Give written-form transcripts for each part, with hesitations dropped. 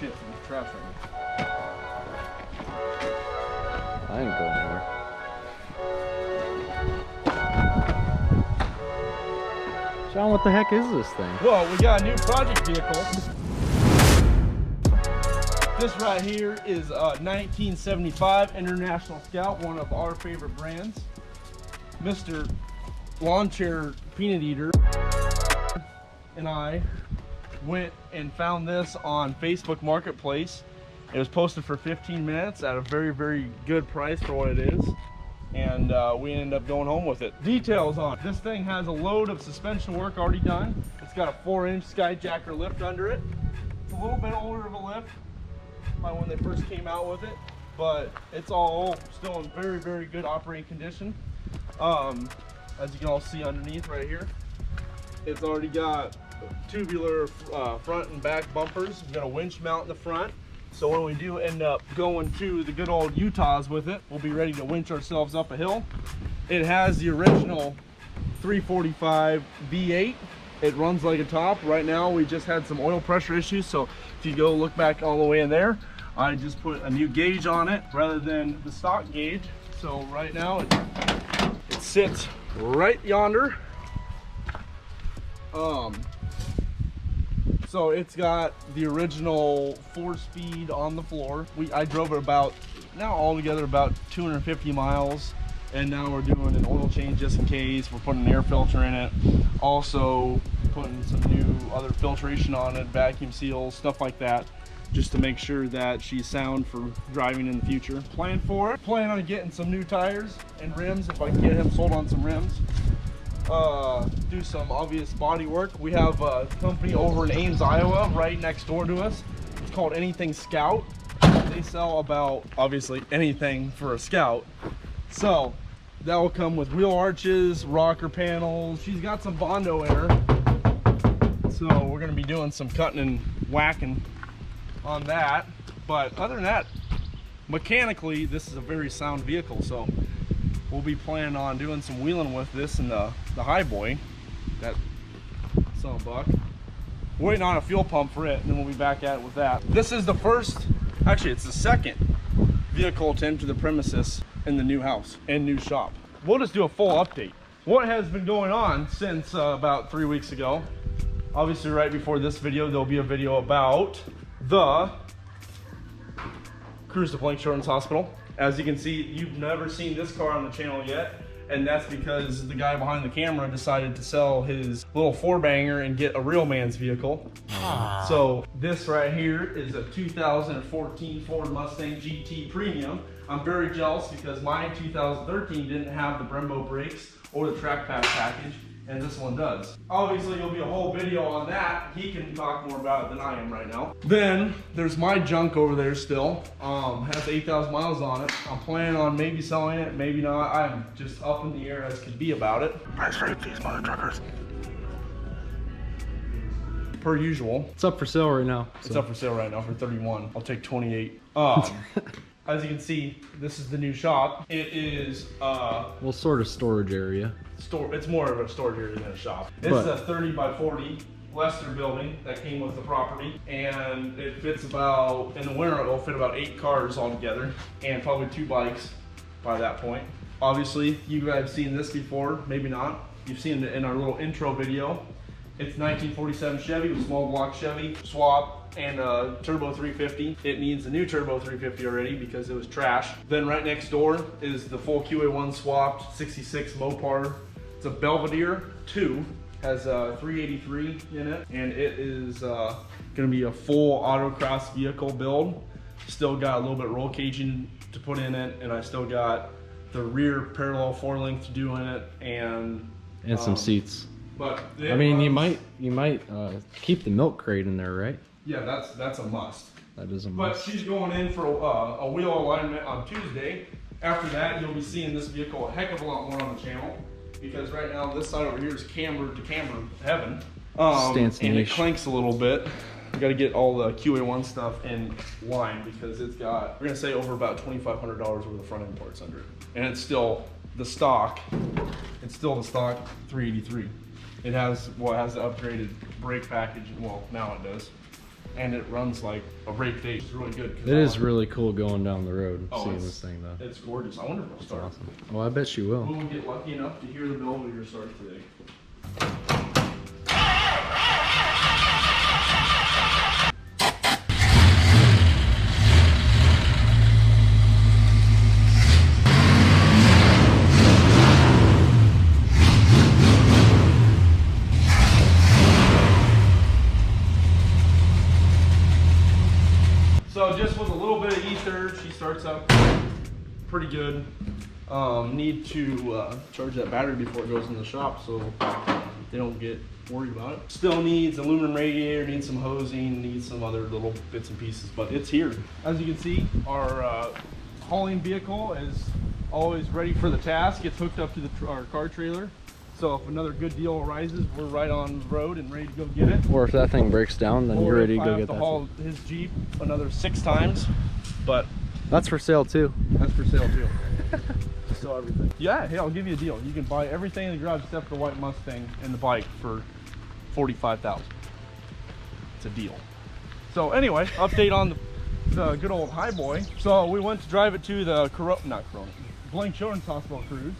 shit from the trash right I ain't going anywhere. John, what the heck is this thing? now. Well, we got a new project vehicle. This right here is a 1975 International Scout, one of our favorite brands. Mr. Lawn Chair Peanut Eater and I went and found this on Facebook Marketplace. It was posted for 15 minutes at a very, very good price for what it is. And we ended up going home with it. Details on it. This thing has a load of suspension work already done. It's got a 4-inch Skyjacker lift under it. It's a little bit older of a lift by when they first came out with it, but it's all still in very, very good operating condition. As you can all see underneath right here, it's already got tubular front and back bumpers. We've got a winch mount in the front, so when we do end up going to the good old Utahs with it, we'll be ready to winch ourselves up a hill. It has the original 345 V8. It runs like a top. Right now we just had some oil pressure issues, so if you go look back all the way in there, I just put a new gauge on it rather than the stock gauge. So right now it sits right yonder. So it's got the original 4-speed on the floor. I drove it about, now altogether about 250 miles. And now we're doing an oil change just in case. We're putting an air filter in it. Also putting some new other filtration on it, vacuum seals, stuff like that, just to make sure that she's sound for driving in the future. Plan for it. Plan on getting some new tires and rims if I can get him sold on some rims. Do some obvious body work. We have a company over in Ames, Iowa, right next door to us. It's called Anything Scout. They sell about, obviously, anything for a Scout. So that will come with wheel arches, rocker panels. She's got some Bondo in her. So we're gonna be doing some cutting and whacking on that. But other than that, mechanically, this is a very sound vehicle. So we'll be planning on doing some wheeling with this and the Highboy, that son of a buck. We're waiting on a fuel pump for it, and then we'll be back at it with that. This is the first, actually it's the second vehicle to enter the premises in the new house and new shop. We'll just do a full update. What has been going on since about 3 weeks ago? Obviously right before this video, there'll be a video about the Cruise to Plank Children's Hospital. As you can see, you've never seen this car on the channel yet, and that's because the guy behind the camera decided to sell his little 4-banger and get a real man's vehicle. So this right here is a 2014 Ford Mustang GT Premium. I'm very jealous because my 2013 didn't have the Brembo brakes or the track pack package, and this one does. Obviously, there'll be a whole video on that. He can talk more about it than I am right now. Then there's my junk over there still. Has 8,000 miles on it. I'm planning on maybe selling it, maybe not. I'm just up in the air as could be about it. Price rate these mother truckers. Per usual. It's up for sale right now. It's up for sale right now for 31. I'll take 28. As you can see, this is the new shop. It is well, sort of storage area. It's more of a storage area than a shop. This is a 30 by 40 Lester building that came with the property, and it fits about, in the winter it'll fit about 8 cars all together, and probably 2 bikes by that point. Obviously, you guys have seen this before, maybe not. You've seen it in our little intro video. It's 1947 Chevy with small block Chevy swap and a turbo 350. It needs a new turbo 350 already because it was trash. Then right next door is the full QA1 swapped 66 Mopar. It's a Belvedere 2, has a 383 in it, and it is gonna be a full autocross vehicle build. Still got a little bit of roll caging to put in it, and I still got the rear parallel 4-link to do in it, and some seats. But I mean, you might keep the milk crate in there, right? Yeah, that's a must. That is a must. But she's going in for a wheel alignment on Tuesday. After that, you'll be seeing this vehicle a heck of a lot more on the channel, because right now this side over here is cambered to camber heaven. And it clanks a little bit. We got to get all the QA1 stuff in line because it's got, we're gonna say, over about $2,500 worth of front end parts under it, and it's still the stock. It's still the stock 383. It has the upgraded brake package. Well, now it does. and it runs like a brake day. It's really good. It is really cool going down the road seeing it's, this thing though. It's gorgeous. I wonder if it'll start. Awesome. Well, I bet you will. We'll get lucky enough to hear the Belvedere start today. So just with a little bit of ether, she starts up pretty good. Need to charge that battery before it goes in the shop so they don't get worried about it. Still needs aluminum radiator, needs some hosing, needs some other little bits and pieces, but it's here. As you can see, our hauling vehicle is always ready for the task. It's hooked up to our car trailer. So if another good deal arises, we're right on the road and ready to go get it. Or if that thing breaks down, then you're ready to go get that. I have to haul his Jeep another 6 times, but that's for sale too. That's for sale too. Sell everything. Yeah, hey, I'll give you a deal. You can buy everything in the garage except for the white Mustang and the bike for $45,000. It's a deal. So anyway, update on the good old Highboy. So we went to drive it to the Blank Children's Hospital cruise.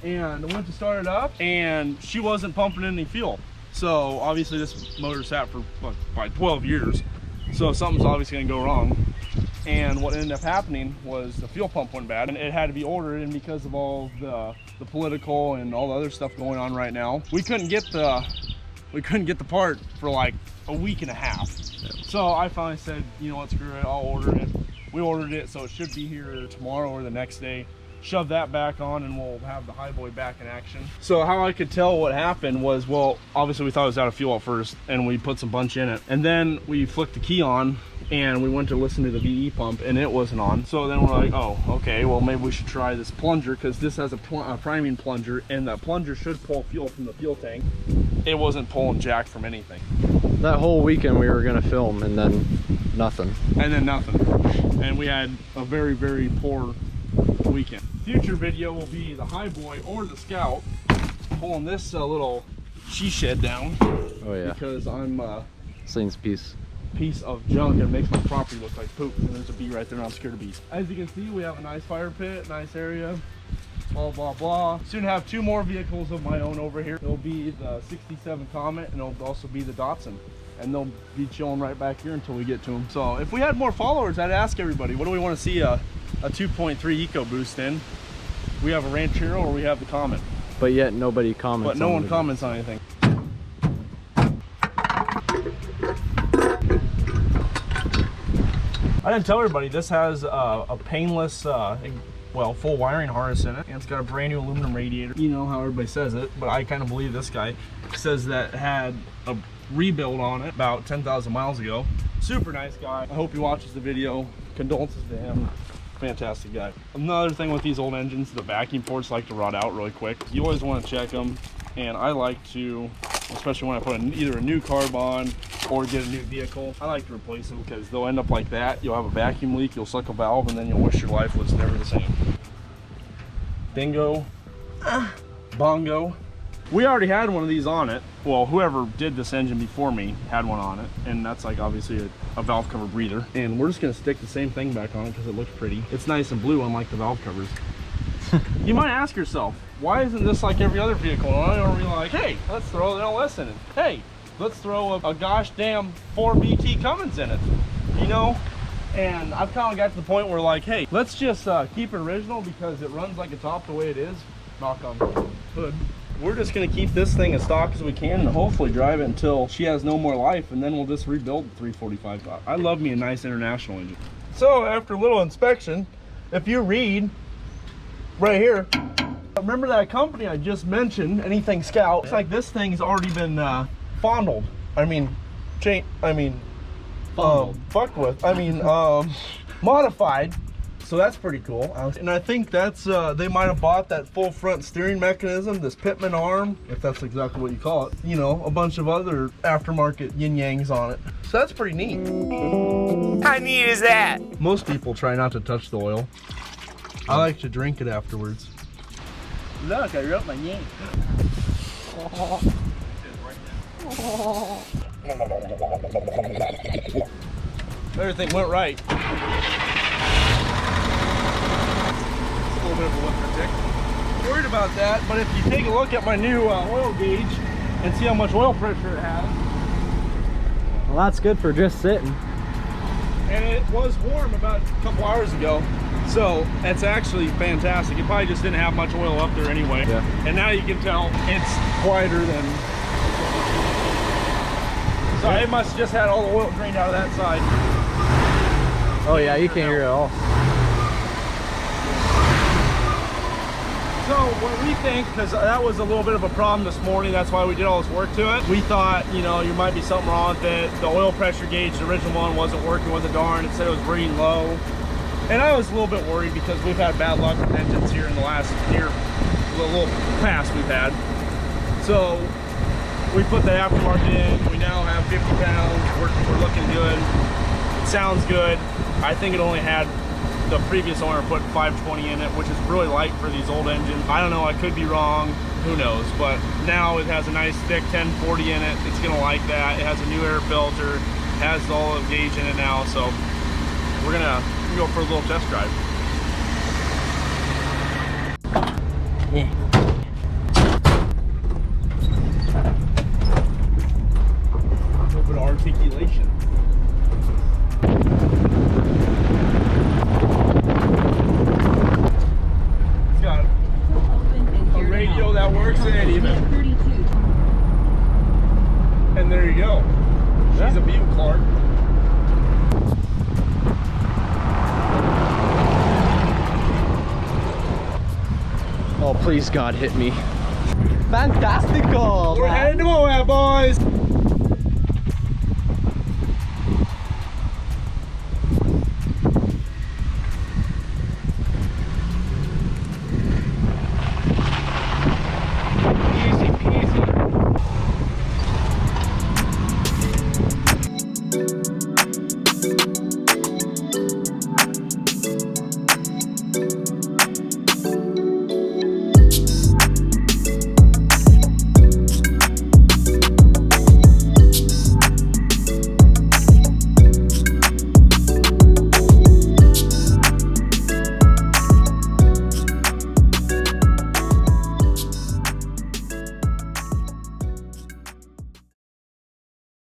And I went to start it up and she wasn't pumping any fuel. So obviously this motor sat for like 12 years. So something's obviously gonna go wrong. And what ended up happening was the fuel pump went bad and it had to be ordered, and because of all the political and all the other stuff going on right now, we couldn't get the part for like a week and a half. So I finally said, you know what, screw it, I'll order it. We ordered it, so it should be here tomorrow or the next day. Shove that back on and we'll have the Highboy back in action. So how I could tell what happened was, well, obviously we thought it was out of fuel at first and we put some bunch in it. And then we flicked the key on and we went to listen to the VE pump and it wasn't on. So then we're like, oh, okay, well maybe we should try this plunger, because this has a priming plunger and the plunger should pull fuel from the fuel tank. It wasn't pulling jack from anything. That whole weekend we were gonna film and then nothing. And we had a very, very poor weekend. Future video will be the Highboy or the Scout pulling this little she shed down. Oh yeah. Because I'm this thing's piece of junk and makes my property look like poop. And there's a bee right there and I'm scared of bees. As you can see, we have a nice fire pit, nice area, blah blah blah. Soon have 2 more vehicles of my own over here. It'll be the 67 Comet and it'll also be the Datsun. And they'll be chilling right back here until we get to them. So if we had more followers, I'd ask everybody, what do we want to see a 2.3 EcoBoost in? We have a Ranchero or we have the Comet. But yet nobody comments. But no one comments on anything. I didn't tell everybody, this has a painless, well, full wiring harness in it. And it's got a brand new aluminum radiator. You know how everybody says it, but I kind of believe this guy says that had a rebuild on it about 10,000 miles ago. Super nice guy. I hope he watches the video. Condolences to him. Fantastic guy. Another thing with these old engines, the vacuum ports like to rot out really quick. You always want to check them, and I like to, especially when I put either a new carb on or get a new vehicle, I like to replace them because they'll end up like that. You'll have a vacuum leak, you'll suck a valve, and then you'll wish your life was never the same. Bingo. Bongo. We already had one of these on it. Well, whoever did this engine before me had one on it, and that's like obviously a valve cover breather. And we're just gonna stick the same thing back on it because it looks pretty. It's nice and blue, unlike the valve covers. You might ask yourself, why isn't this like every other vehicle? Why aren't we like, hey, let's throw an LS in it? Hey, let's throw a gosh damn 4BT Cummins in it, you know? And I've kind of got to the point where like, hey, let's just keep it original because it runs like a top the way it is. Knock on hood. We're just gonna keep this thing as stock as we can and hopefully drive it until she has no more life, and then we'll just rebuild the 345. I love me a nice international engine. So after a little inspection, if you read right here, remember that company I just mentioned, Anything Scout, it's like this thing's already been fondled. Fucked with. Modified. So that's pretty cool. And I think that's, they might have bought that full front steering mechanism, this Pitman arm, if that's exactly what you call it. You know, a bunch of other aftermarket yin-yangs on it. So that's pretty neat. How neat is that? Most people try not to touch the oil. I like to drink it afterwards. Look, I wrote my name. Everything went right. A little bit of a lifter tick. Worried about that, but if you take a look at my new oil gauge and see how much oil pressure it has. Well, that's good for just sitting. And it was warm about a couple hours ago. So it's actually fantastic. It probably just didn't have much oil up there anyway. Yeah. And now you can tell it's quieter than. So it must have just had all the oil drained out of that side. Oh yeah, you can't hear it at all. So what we think, because that was a little bit of a problem this morning, that's why we did all this work to it. We thought, you know, there might be something wrong with it. The oil pressure gauge, the original one, wasn't working with the darn. It said it was reading low. And I was a little bit worried because we've had bad luck with engines here in the last year, the little past we've had. So we put the aftermarket in. We now have 50 pounds. We're looking good. It sounds good. I think it only had, the previous owner put 520 in it, which is really light for these old engines. I don't know, I could be wrong, who knows, but now it has a nice thick 1040 in it. It's gonna like that. It has a new air filter, has the olive gauge in it now, so we're gonna go for a little test drive. Yeah. A little bit of articulation. That works in it even. And there you go. She's a beaut, Clark. Oh, please God, hit me. Fantastico! We're heading to Moab, boys.